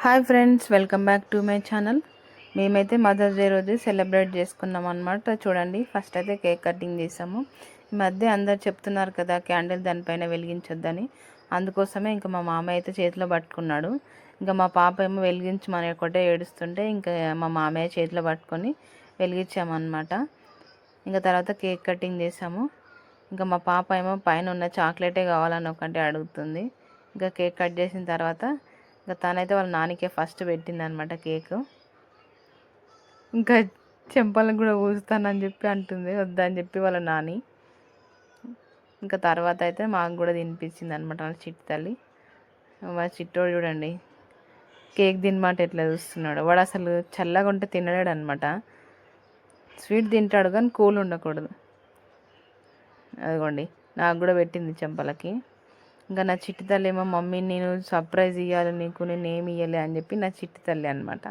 Hi friends, welcome back to my channel. మేమైతే mothers day రోజు celebrate చేసుకున్నాం అనమాట. చూడండి, ఫస్ట్ అయితే కేక్ కటింగ్ చేసాము. ఈ మధ్య అందరు చెప్తున్నారు కదా క్యాండిల్ దానిపైన వెలిగించొద్దని. అందుకోసమే ఇంకా మా మామయ్య అయితే చేతిలో పట్టుకున్నాడు. ఇంకా మా పాప ఏమో వెలిగించమని ఒకటే ఏడుస్తుంటే ఇంకా మా మామయ్య చేతిలో పట్టుకొని వెలిగించామన్నమాట. ఇంకా తర్వాత కేక్ కటింగ్ చేసాము. ఇంకా మా పాప ఏమో పైన ఉన్న చాక్లెటే కావాలని ఒకటే అడుగుతుంది. ఇంకా కేక్ కట్ చేసిన తర్వాత ఇంకా తనైతే వాళ్ళ నాన్నకే ఫస్ట్ పెట్టింది అనమాట కేక్. ఇంకా చెంపలకు కూడా ఊస్తానని చెప్పి అంటుంది, వద్దని చెప్పి వాళ్ళ నాని. ఇంకా తర్వాత అయితే మాకు కూడా తినిపించింది అనమాట వాళ్ళ చిట్టి తల్లి. వాళ్ళ చిట్టోడు చూడండి కేక్ తినమాట ఎట్లా చూస్తున్నాడు. వాడు అసలు చల్లగా ఉంటే తినలేడు అనమాట. స్వీట్ తింటాడు కానీ కూల్ ఉండకూడదు. అదిగోండి, నాకు కూడా పెట్టింది చెంపలకి. ఇంకా నా చిట్టి తల్లి ఏమో, మమ్మీ నేను సర్ప్రైజ్ ఇవ్వాలి నీకు, నేను ఏమి ఇవ్వలే అని చెప్పి నా చిట్టి తల్లి అనమాట.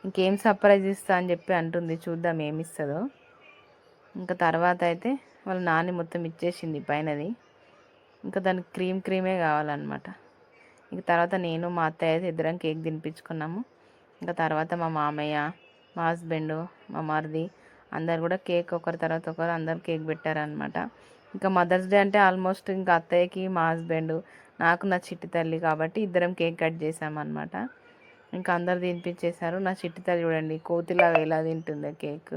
ఇంకేం సర్ప్రైజ్ ఇస్తా అని చెప్పి అంటుంది, చూద్దాం ఏమి ఇస్తుందో. ఇంకా తర్వాత అయితే వాళ్ళ నాని మొత్తం ఇచ్చేసింది పైనది. ఇంకా దానికి క్రీమే కావాలన్నమాట. ఇంక తర్వాత నేను మా అత్తయ్య అయితే ఇద్దరం కేక్ తినిపించుకున్నాము. ఇంకా తర్వాత మా మామయ్య, మా హస్బెండ్, మా మరిది అందరు కూడా కేక్ ఒకరి తర్వాత ఒకరు అందరు కేక్ పెట్టారనమాట. ఇంకా మదర్స్ డే అంటే ఆల్మోస్ట్ ఇంకా అత్తయ్యకి, మా హస్బెండ్, నాకు నా చిట్టి తల్లి కాబట్టి ఇద్దరం కేక్ కట్ చేసామన్నమాట. ఇంకా అందరు తినిపించేశారు. నా చిట్టి తల్లి చూడండి కోతిలాగా ఎలా తింటుందో కేక్,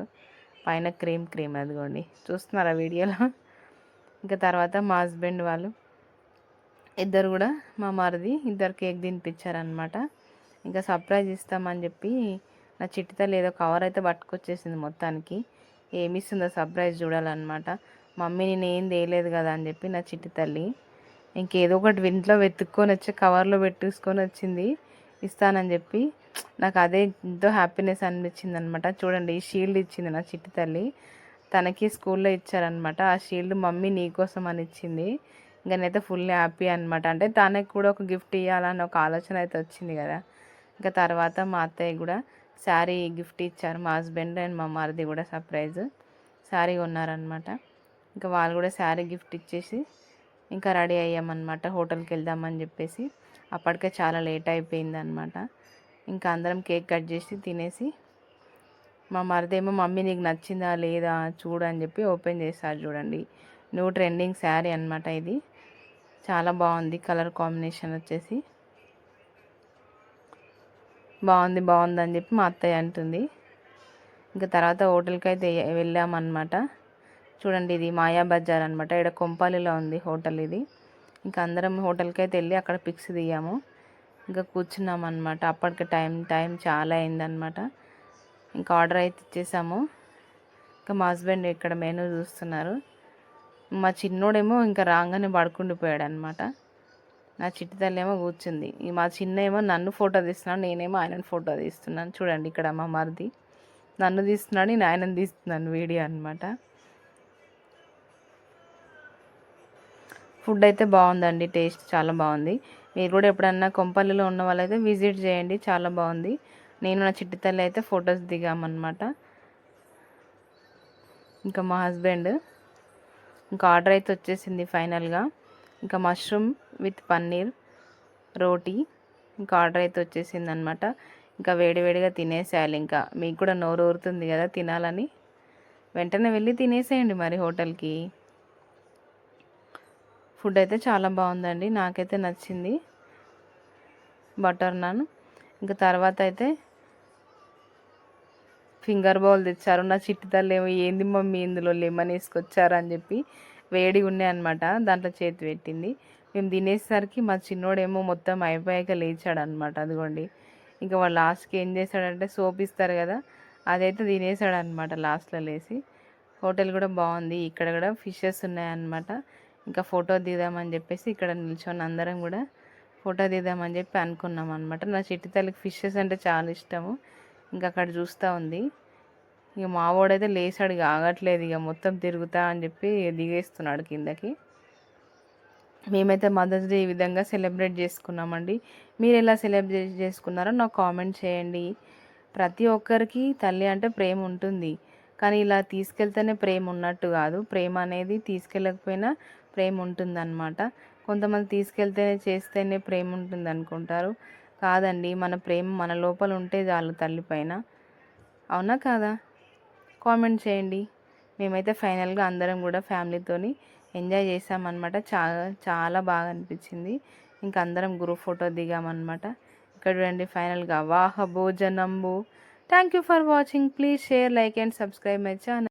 పైన క్రీమ్ అదిగోండి, చూస్తున్నారా వీడియోలో. ఇంకా తర్వాత మా హస్బెండ్ వాళ్ళు ఇద్దరు కూడా, మా మరిది ఇద్దరు కేక్ తినిపించారనమాట. ఇంకా సర్ప్రైజ్ ఇస్తామని చెప్పి నా చిట్టి తల్లి ఏదో కవర్ అయితే పట్టుకొచ్చేసింది మొత్తానికి. ఏమి ఇస్తుందో సర్ప్రైజ్ చూడాలన్నమాట. మమ్మీ నేను ఏం తేలేదు కదా అని చెప్పి నా చిట్టి తల్లి ఇంకేదో ఒకటి ఇంట్లో వెతుక్కొని వచ్చి కవర్లో పెట్టేసుకొని వచ్చింది ఇస్తానని చెప్పి. నాకు అదే ఎంతో హ్యాపీనెస్ అనిపించింది అనమాట. చూడండి, ఈ షీల్డ్ ఇచ్చింది నా చిట్టి తల్లి. తనకి స్కూల్లో ఇచ్చారనమాట. ఆ షీల్డ్ మమ్మీ నీకోసం అని ఇచ్చింది. ఇంకా నేనైతే ఫుల్ హ్యాపీ అనమాట. అంటే తనకి కూడా ఒక గిఫ్ట్ ఇవ్వాలని ఒక ఆలోచన అయితే వచ్చింది కదా. ఇంకా తర్వాత మా అత్తయ్య కూడా శారీ గిఫ్ట్ ఇచ్చారు. మా హస్బెండ్ అండ్ మా మరిది కూడా సర్ప్రైజ్ శారీ కొన్నారనమాట. ఇంకా వాళ్ళు కూడా శారీ గిఫ్ట్ ఇచ్చేసి ఇంకా రెడీ అయ్యామన్నమాట హోటల్కి వెళ్దామని చెప్పేసి. అప్పటికే చాలా లేట్ అయిపోయింది అనమాట. ఇంకా అందరం కేక్ కట్ చేసి తినేసి, మా మరిదేమో మమ్మీ నీకు నచ్చిందా లేదా చూడు అని చెప్పి ఓపెన్ చేస్తారు. చూడండి, న్యూ ట్రెండింగ్ శారీ అనమాట ఇది. చాలా బాగుంది, కలర్ కాంబినేషన్ వచ్చేసి బాగుంది అని చెప్పి మా అత్తయ్య అంటుంది. ఇంకా తర్వాత హోటల్కి అయితే వెళ్ళామన్నమాట. చూడండి, ఇది మాయా బజార్ అనమాట. ఇక్కడ కొంపాలిలో ఉంది హోటల్ ఇది. ఇంకా అందరం హోటల్కి అయితే వెళ్ళి అక్కడ పిక్స్ దిగాము. ఇంకా కూర్చున్నాం అనమాట. అప్పటికి టైం చాలా అయిందనమాట. ఇంకా ఆర్డర్ అయితే ఇచ్చేసాము. ఇంకా మా హస్బెండ్ ఇక్కడ మెనూ చూస్తున్నారు. మా చిన్నోడేమో ఇంకా రాగానే పడుకుండిపోయాడు అనమాట. నా చిట్టి తల్లి ఏమో కూర్చుంది. మా చిన్న ఏమో నన్ను ఫోటో తీస్తున్నాడు, నేనేమో ఆయనను ఫోటో తీస్తున్నాను. చూడండి, ఇక్కడ మా మరిది నన్ను తీస్తున్నాడు, నేను ఆయనను తీస్తున్నాను వీడియో అనమాట. ఫుడ్ అయితే బాగుందండి, టేస్ట్ చాలా బాగుంది. మీరు కూడా ఎప్పుడన్నా కొంపల్లిలో ఉన్న వాళ్ళైతే విజిట్ చేయండి, చాలా బాగుంది. నేను నా చిట్టి తల్లి అయితే ఫొటోస్ దిగామన్నమాట. ఇంకా మా హస్బెండ్ ఇంకా ఆర్డర్ అయితే వచ్చేసింది ఫైనల్గా. ఇంకా మష్రూమ్ విత్ పన్నీర్ రోటీ ఇంకా ఆర్డర్ అయితే వచ్చేసింది అనమాట. ఇంకా వేడివేడిగా తినేసేయాలి. ఇంకా మీకు కూడా నోరు ఊరుతుంది కదా తినాలని, వెంటనే వెళ్ళి తినేసేయండి మరి హోటల్కి. ఫుడ్ అయితే చాలా బాగుందండి, నాకైతే నచ్చింది. Butter non. ఇంకా తర్వాత అయితే ఫింగర్ బౌల్ తెచ్చారు. నా చిట్టి తల్లి ఏమో ఏంది మమ్మీ ఇందులో లెమన్ వేసుకొచ్చారు అని చెప్పి, వేడి ఉన్నాయి అనమాట, దాంట్లో చేతి పెట్టింది. మేము తినేసరికి మా చిన్నోడేమో మొత్తం అయిపోయాక లేచాడు అనమాట. అదిగోండి, ఇంకా వాళ్ళు లాస్ట్కి ఏం చేశాడంటే సోప్ ఇస్తారు కదా, అదైతే తినేసాడు అనమాట లాస్ట్లో లేచి. హోటల్ కూడా బాగుంది. ఇక్కడ కూడా ఫిషెస్ ఉన్నాయన్నమాట. ఇంకా ఫోటో దిగుదామని చెప్పేసి ఇక్కడ నిల్చొని అందరం కూడా ఫోటో దిగుదామని చెప్పి అనుకున్నాం అనమాట. నా చిట్టి తల్లికి ఫిషెస్ అంటే చాలా ఇష్టము. ఇంకా అక్కడ చూస్తూ ఉంది. ఇక మావాడైతే లేచాడు, ఇక ఆగట్లేదు, ఇక మొత్తం తిరుగుతా అని చెప్పి దిగేస్తున్నాడు కిందకి. మేమైతే మదర్స్ డే ఈ విధంగా సెలబ్రేట్ చేసుకున్నామండి. మీరు ఎలా సెలబ్రేట్ చేసుకున్నారో నాకు కామెంట్ చేయండి. ప్రతి ఒక్కరికి తల్లి అంటే ప్రేమ ఉంటుంది, కానీ ఇలా తీసుకెళ్తేనే ప్రేమ ఉన్నట్టు కాదు. ప్రేమ అనేది తీసుకెళ్ళకపోయినా ప్రేమ ఉంటుందన్నమాట. కొంతమంది తీసుకెళ్తేనే చేస్తేనే ప్రేమ ఉంటుంది అనుకుంటారు, కాదండి. మన ప్రేమ మన లోపల ఉంటే చాలు తల్లి పైన. అవునా కాదా? కామెంట్ చేయండి. మేమైతే ఫైనల్గా అందరం కూడా ఫ్యామిలీతోని ఎంజాయ్ చేసామన్నమాట. చాలా చాలా బాగా అనిపించింది. ఇంకా అందరం గ్రూప్ ఫోటో దిగామన్నమాట. ఇక్కడ చూడండి ఫైనల్గా వాహ భోజనంబు. Thank you for watching. Please share, like and subscribe my channel.